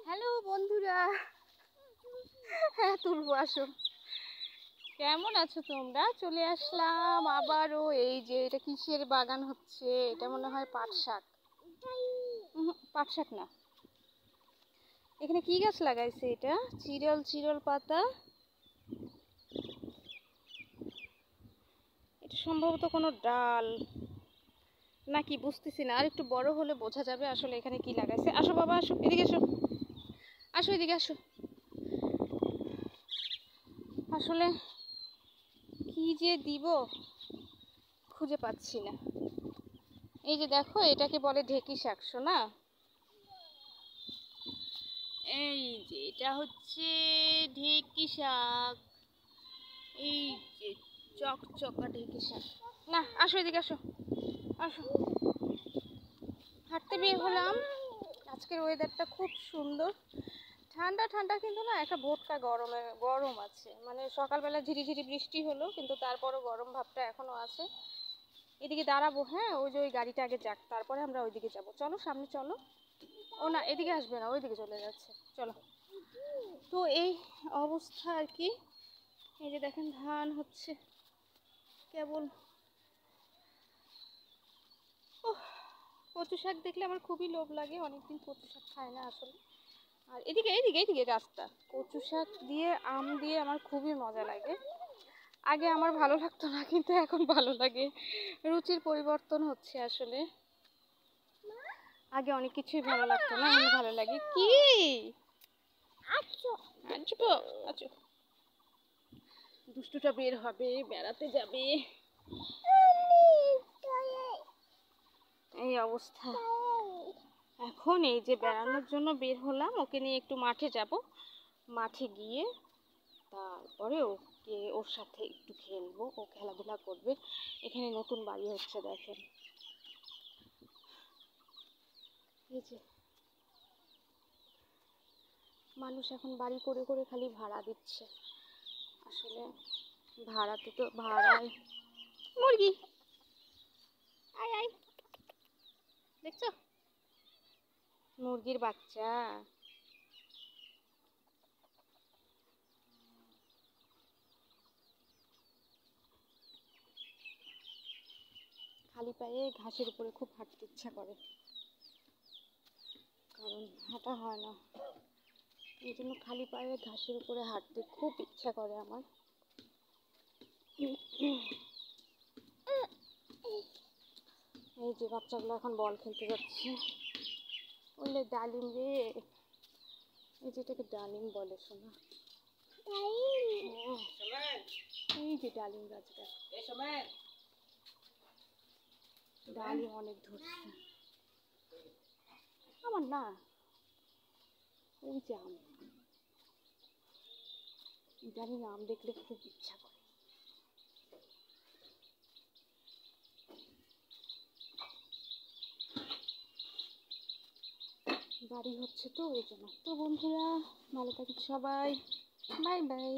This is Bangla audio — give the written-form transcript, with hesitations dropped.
হ্যালো বন্ধুরা, হ্যাঁ তুলবো, আসো। কেমন আছো তোমরা? চলে আসলাম আবারও। এই যে এটা কিসের বাগান হচ্ছে? এটা মনে হয় পাট শাক। পাট শাক না, এখানে কি গাছ লাগাইছে? এটা চিরল চিরল পাতা। এটা সম্ভবত কোনো ডাল নাকি বুঝতেছি না, আর একটু বড় হলে বোঝা যাবে আসলে এখানে কি লাগাইছে। আসো বাবা, আসো এদিকে, আসো আসো এদিকে আসো। আসলে কি যে দিব খুঁজে পাচ্ছি না। এই যে দেখো, এটাকে বলে ঢেঁকি শাক, শোনা। এই যে এটা হচ্ছে ঢেঁকি শাক। এই যে চকচকা ঢেঁকি শাক। না, আসো এদিকে, আসো আসো। হাঁটতে বের হলাম। আজকের ওয়েদারটা খুব সুন্দর, ঠান্ডা ঠান্ডা, কিন্তু না একটা ভোটকা গরম আছে। মানে সকালবেলা ঝিরিঝিরি বৃষ্টি হলো, কিন্তু তারপরও গরম ভাবটা এখনো আছে। এদিকে দাঁড়াবো, হ্যাঁ, ওই যে ওই গাড়িটা আগে যাক, তারপরে আমরা ওইদিকে যাবো। চলো সামনে চলো। ও না, এদিকে আসবে না, ওইদিকে চলে যাচ্ছে। চলো। তো এই অবস্থা আর কি। এই যে দেখেন ধান হচ্ছে কেবল। কচু শাক দেখলে আমার খুবই লোভ লাগে, অনেকদিন কচু শাক খায় না আসলে। আর এদিকে এদিকে এদিকে রাস্তা, কচু শাক দিয়ে আম দিয়ে আমার খুবই মজা লাগে। আগে আমার ভালো লাগতো না, কিন্তু এখন ভালো লাগে। রুচির পরিবর্তন হচ্ছে আসলে। আগে অনেক কিছুই ভালো লাগতো না, এখন ভালো লাগে। কি আচ্ছা আচ্ছা, দুষ্টুটা বের হবে, বেড়াতে যাবে। এই অবস্থা এখন। এই যে বেড়ানোর জন্য বের হলাম, ওকে নিয়ে একটু মাঠে যাব। মাঠে গিয়ে তারপরে ওর সাথে একটু খেলবো, ও খেলাধুলা করবে। এখানে নতুন বাড়ি হচ্ছে, দেখেন। এই যে মানুষ এখন বাড়ি করে করে খালি ভাড়া দিচ্ছে। আসলে ভাড়াতে তো ভাড়ায় মুরগি। আয় আয়, দেখছো মুরগির বাচ্চা। খালি পায়ে ঘাসের উপরে খুব হাঁটতে ইচ্ছা করে, কারণ হাঁটা হয় না। এই জন্য খালি পায়ে ঘাসের উপরে হাঁটতে খুব ইচ্ছা করে আমার। এই যে বাচ্চাগুলো এখন বল খেলতে যাচ্ছে। বললে ডালিম রে, এই যেটাকে ডালিম বলে, শোনা। এই যে ডালিম গাছটা, ডালিম অনেক ধরছে আমার না। ওই যে আম, ডালিম আম দেখলে খুব ইচ্ছা করে। বাড়ি হচ্ছে তো ওই জন্য। তো বন্ধুরা, ভালো থাকুন সবাই, বাই বাই।